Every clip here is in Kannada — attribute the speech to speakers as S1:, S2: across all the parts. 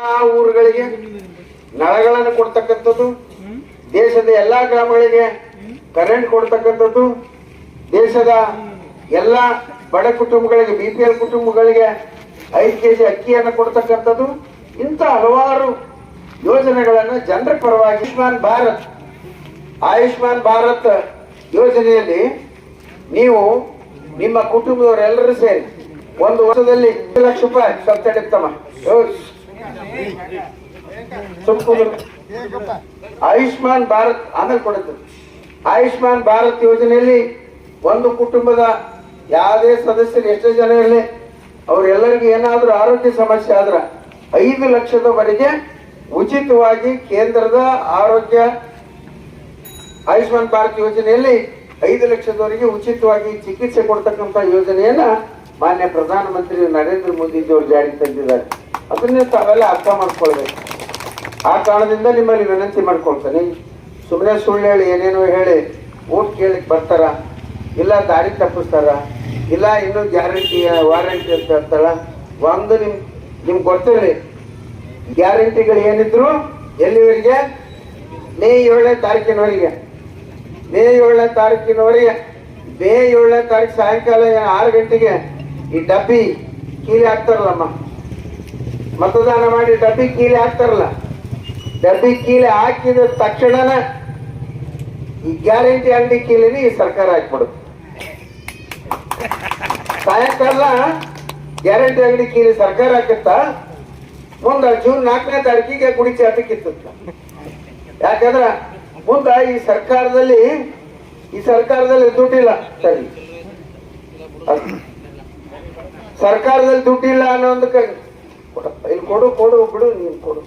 S1: ಆ ಊರುಗಳಿಗೆ ನಳಗಳನ್ನು ಕೊಡ್ತಕ್ಕಂಥದ್ದು, ದೇಶದ ಎಲ್ಲಾ ಗ್ರಾಮಗಳಿಗೆ ಕರೆಂಟ್ ಕೊಡ್ತಕ್ಕಂಥದ್ದು, ದೇಶದ ಎಲ್ಲ ಬಡ ಕುಟುಂಬಗಳಿಗೆ BPL ಕುಟುಂಬಗಳಿಗೆ 5 kg ಅಕ್ಕಿಯನ್ನು ಕೊಡ್ತಕ್ಕಂಥದ್ದು, ಇಂಥ ಹಲವಾರು ಯೋಜನೆಗಳನ್ನು ಜನರ ಪರವಾಗಿ ಆಯುಷ್ಮಾನ್ ಭಾರತ್ ಯೋಜನೆಯಲ್ಲಿ ನೀವು ನಿಮ್ಮ ಕುಟುಂಬದವರೆಲ್ಲರೂ ಸೇರಿ ಒಂದು ವರ್ಷದಲ್ಲಿ 1 ಲಕ್ಷ ರೂಪಾಯಿ ಸಬ್ಸಿಡಿ ಆಯುಷ್ಮಾನ್ ಭಾರತ್ ಆಮೇಲೆ ಕೊಡುತ್ತೆ. ಆಯುಷ್ಮಾನ್ ಭಾರತ್ ಯೋಜನೆಯಲ್ಲಿ ಒಂದು ಕುಟುಂಬದ ಯಾವುದೇ ಸದಸ್ಯರು ಎಷ್ಟೇ ಜನ ಇರಲಿ ಅವರೆಲ್ಲರಿಗೂ ಏನಾದ್ರೂ ಆರೋಗ್ಯ ಸಮಸ್ಯೆ ಆದ್ರೆ 5 ಲಕ್ಷದವರೆಗೆ ಉಚಿತವಾಗಿ ಕೇಂದ್ರದ ಆರೋಗ್ಯ ಆಯುಷ್ಮಾನ್ ಭಾರತ್ ಯೋಜನೆಯಲ್ಲಿ 5 ಲಕ್ಷದವರೆಗೆ ಉಚಿತವಾಗಿ ಚಿಕಿತ್ಸೆ ಕೊಡ್ತಕ್ಕಂಥ ಯೋಜನೆಯನ್ನ ಮಾನ್ಯ ಪ್ರಧಾನಮಂತ್ರಿ ನರೇಂದ್ರ ಮೋದಿಜಿಯವರು ಜಾರಿಗೆ ತಂದಿದ್ದಾರೆ. ಅದನ್ನೇ ತಾವೆಲ್ಲ ಅರ್ಥ ಮಾಡ್ಕೊಳ್ಬೇಕು. ಆ ಕಾರಣದಿಂದ ನಿಮ್ಮಲ್ಲಿ ವಿನಂತಿ ಮಾಡ್ಕೊಳ್ತಾನೆ. ಸುಮ್ಮನೆ ಸುಳ್ಳು ಹೇಳಿ ಏನೇನೋ ಹೇಳಿ ಓಟ್ ಕೇಳಲಿಕ್ಕೆ ಬರ್ತಾರ, ಇಲ್ಲ ದಾರಿ ತಪ್ಪಿಸ್ತಾರ, ಇಲ್ಲ ಇನ್ನೂ ಗ್ಯಾರಂಟಿ ವಾರಂಟಿ ಅಂತ ಹೇಳ್ತಾರ. ಒಂದು ನಿಮ್ಗೆ ಗೊತ್ತಿರಲಿ, ಗ್ಯಾರಂಟಿಗಳು ಏನಿದ್ರು ಎಲ್ಲಿವರೆಗೆ? ಮೇ 7ನೇ ತಾರೀಕಿನವರೆಗೆ. ಮೇ 7ನೇ ತಾರೀಕಿನವರೆಗೆ ಮೇ 7ನೇ ತಾರೀಕು ಸಾಯಂಕಾಲ 6 ಗಂಟೆಗೆ ಈ ಡಬ್ಬಿ ಕೀಲಿ ಹಾಕ್ತಾರಲ್ಲಮ್ಮ, ಮತದಾನ ಮಾಡಿ ಡಬ್ಬಿ ಕೀಲಿ ಹಾಕ್ತಾರಲ್ಲ, ಡಬ್ಬಿ ಕೀಲಿ ಹಾಕಿದ ತಕ್ಷಣ ಈ ಗ್ಯಾರಂಟಿ ಅಂಗಡಿ ಕೀಲಿನಿ ಈ ಸರ್ಕಾರ ಹಾಕ್ಬಿಡುತ್ತೆ. ಸಾಯಂಕಾಲ ಗ್ಯಾರಂಟಿ ಅಂಗಡಿ ಕೀಲಿ ಸರ್ಕಾರ ಹಾಕುತ್ತಾ, ಮುಂದ ಜೂನ್ 4ನೇ ತಾರೀಕಿಗೆ ಗುಡಿ ಚಾಪಿ ಕಿತ್ತ. ಯಾಕಂದ್ರ ಮುಂದ ಈ ಸರ್ಕಾರದಲ್ಲಿ ದುಡ್ಡಿಲ್ಲ. ಸರಿ, ಸರ್ಕಾರದಲ್ಲಿ ದುಡ್ಡಿಲ್ಲ ಅನ್ನೋದಕ್ಕೆ ಇಲ್ಲಿ ಕೊಡು ಬಿಡು, ನೀನು ಕೊಡು.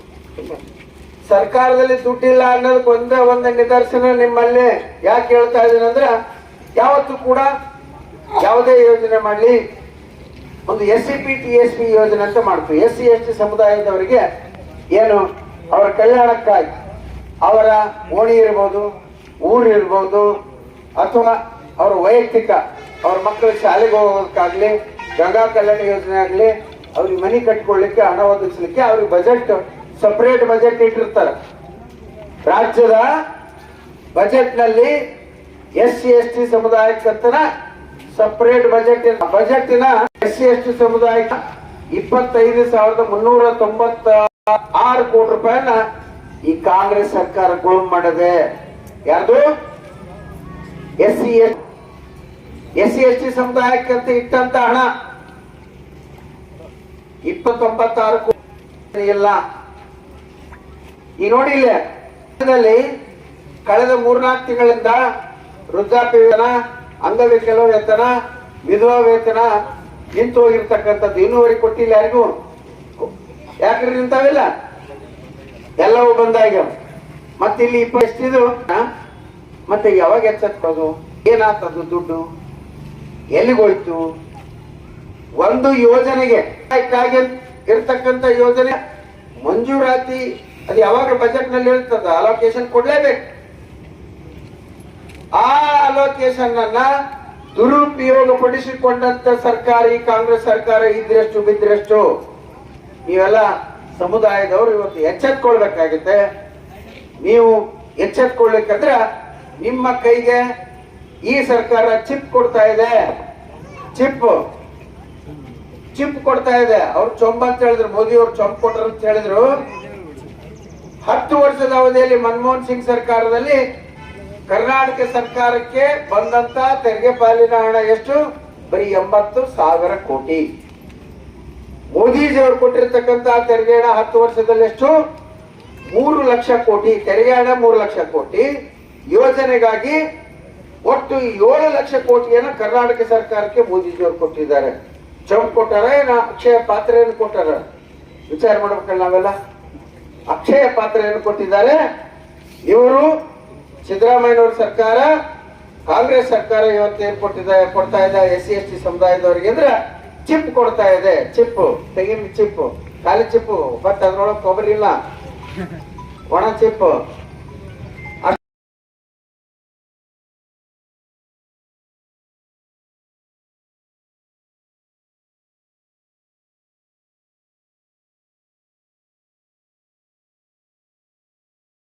S1: ಸರ್ಕಾರದಲ್ಲಿ ದುಡ್ಡಿಲ್ಲ ಅನ್ನೋದಕ್ಕೆ ಒಂದೇ ನಿದರ್ಶನ ನಿಮ್ಮಲ್ಲಿ ಯಾಕೆ ಹೇಳ್ತಾ ಇದ್ದೀನಿ ಅಂದ್ರೆ, ಯಾವತ್ತೂ ಕೂಡ ಯಾವುದೇ ಯೋಜನೆ ಮಾಡಲಿ ಒಂದು SCP TSP ಯೋಜನೆ ಅಂತ ಮಾಡ್ತೀವಿ. SC ST ಸಮುದಾಯದವರಿಗೆ ಏನು ಅವರ ಕಲ್ಯಾಣಕ್ಕಾಗಿ ಅವರ ಓಣಿ ಇರ್ಬೋದು, ಊರು ಇರ್ಬೋದು, ಅಥವಾ ಅವರ ವೈಯಕ್ತಿಕ ಅವ್ರ ಮಕ್ಕಳ ಶಾಲೆಗೆ ಹೋಗೋದಕ್ಕಾಗ್ಲಿ, ಗಂಗಾ ಕಲ್ಯಾಣ ಯೋಜನೆ ಆಗಲಿ, ಅವ್ರಿಗೆ ಮನೆ ಕಟ್ಕೊಳ್ಳಿಕ್ಕೆ, ಹಣ ಒದಗಿಸ್ಲಿಕ್ಕೆ ಅವ್ರಿಗೆ ಬಜೆಟ್, ಸಪರೇಟ್ ಬಜೆಟ್ ಇಟ್ಟಿರ್ತಾರೆ. ರಾಜ್ಯದ ಬಜೆಟ್ನಲ್ಲಿ SC ST ಸಮುದಾಯಕ್ಕಂತನ ಸಪರೇಟ್ ಬಜೆಟಿನ SC ST ಸಮುದಾಯಕ್ಕೆ 25,396 ಕೋಟಿ ರೂಪಾಯಿನ ಈ ಕಾಂಗ್ರೆಸ್ ಸರ್ಕಾರ ಗುಳುಂ ಮಾಡಿದೆ. ಯಾರ್ದು? SC ST ಸಮುದಾಯಕ್ಕಂತ ಇಟ್ಟಂತ ಹಣ 296 ಕೋಟಿ ಇಲ್ಲ. ಈ ನೋಡಿ, ಇಲ್ಲಿ ಕಳೆದ 3-4 ತಿಂಗಳಿಂದ ವೃದ್ಧಾಪ್ಯ ವೇತನ, ಅಂಗವಿಕಲ ವೇತನ, ವಿಧವಾ ವೇತನ ನಿಂತು ಹೋಗಿರ್ತಕ್ಕಂಥದ್ದು ಇನ್ನೂವರೆಗೆ ಕೊಟ್ಟಿಲ್ಲ ಯಾರಿಗೂ. ಯಾಕ್ರಿ ನಿಂತಾವಿಲ್ಲ? ಎಲ್ಲವೂ ಬಂದಾಗ ಮತ್ತೆ ಇಲ್ಲಿ 25 ಮತ್ತೆ ಯಾವಾಗ ಎಚ್ಚೆತ್ಕೋದು? ಏನಾಗ್ತದು? ದುಡ್ಡು ಎಲ್ಲಿಗೋಯ್ತು? ಒಂದು ಯೋಜನೆಗೆ ಇರ್ತಕ್ಕಂಥ ಯೋಜನೆ ಮಂಜೂರಾತಿ ಅದು ಯಾವಾಗ ಬಜೆಟ್ ನಲ್ಲಿ ಹೇಳ್ತದ, ಅಲೋಕೇಶನ್ ಕೊಡ್ಲೇಬೇಕು. ಆ ಅಲೋಕೇಶನ್ ಅನ್ನ ದುರುಪಯೋಗ ಪಡಿಸಿಕೊಂಡಂತ ಸರ್ಕಾರ ಈ ಕಾಂಗ್ರೆಸ್ ಸರ್ಕಾರ ಇದ್ರೆಷ್ಟು ಬಿದ್ರೆಷ್ಟು. ನೀವೆಲ್ಲ ಸಮುದಾಯದವರು ಇವತ್ತು ಎಚ್ಚೆತ್ಕೊಳ್ಬೇಕಾಗುತ್ತೆ. ನೀವು ಎಚ್ಚೆತ್ಕೊಳ್ಬೇಕಂದ್ರೆ ನಿಮ್ಮ ಕೈಗೆ ಈ ಸರ್ಕಾರ ಚಿಪ್ ಕೊಡ್ತಾ ಇದೆ. ಚಿಪ್ ಕೊಡ್ತಾ ಇದೆ. ಅವ್ರು ಚೊಂಬ ಅಂತ ಹೇಳಿದ್ರು, ಮೋದಿ ಅವ್ರು ಚೊಂಬ್ ಕೊಟ್ರು ಅಂತ ಹೇಳಿದ್ರು. 10 ವರ್ಷದ ಅವಧಿಯಲ್ಲಿ ಮನಮೋಹನ್ ಸಿಂಗ್ ಸರ್ಕಾರದಲ್ಲಿ ಕರ್ನಾಟಕ ಸರ್ಕಾರಕ್ಕೆ ಬಂದಂತ ತೆರಿಗೆ ಪಾಲಿನ ಹಣ ಎಷ್ಟು? ಬರೀ 80,000 ಕೋಟಿ. ಮೋದಿಜಿ ಅವರು ಕೊಟ್ಟಿರ್ತಕ್ಕಂತ ತೆರಿಗೆ ಹಣ 10 ವರ್ಷದಲ್ಲಿ ಎಷ್ಟು? 3 ಲಕ್ಷ ಕೋಟಿ. ತೆರಿಗೆ ಹಣ 3 ಲಕ್ಷ ಕೋಟಿ. ಯೋಜನೆಗಾಗಿ ಒಟ್ಟು 7 ಲಕ್ಷ ಕೋಟಿಯನ್ನು ಕರ್ನಾಟಕ ಸರ್ಕಾರಕ್ಕೆ ಮೋದಿಜಿ ಅವರು ಕೊಟ್ಟಿದ್ದಾರೆ. ಚಂಪ್ ಕೊಟ್ಟಾರ, ಏನ ಅಕ್ಷಯ ಪಾತ್ರೆಯನ್ನು ಕೊಟ್ಟಾರ? ವಿಚಾರ ಮಾಡ್ಬೇಕಲ್ಲ ನಾವೆಲ್ಲ. ಅಕ್ಷಯ ಪಾತ್ರೆಯನ್ನು ಕೊಟ್ಟಿದ್ದಾರೆ ಇವರು. ಸಿದ್ದರಾಮಯ್ಯನವ್ರ ಸರ್ಕಾರ, ಕಾಂಗ್ರೆಸ್ ಸರ್ಕಾರ ಇವತ್ತು ಏನ್ ಕೊಡ್ತಾ ಇದೆ SC ST ಸಮುದಾಯದವರಿಗೆ ಅಂದ್ರೆ ಚಿಪ್ ಕೊಡ್ತಾ ಇದೆ. ತೆಂಗಿನ ಚಿಪ್ಪು, ಖಾಲಿ ಚಿಪ್ಪು, ಬಟ್ ಅದ್ರೊಳಗೆ ಕೊಬ್ಬರಿ ಇಲ್ಲ, ಒಣ ಚಿಪ್ಪು.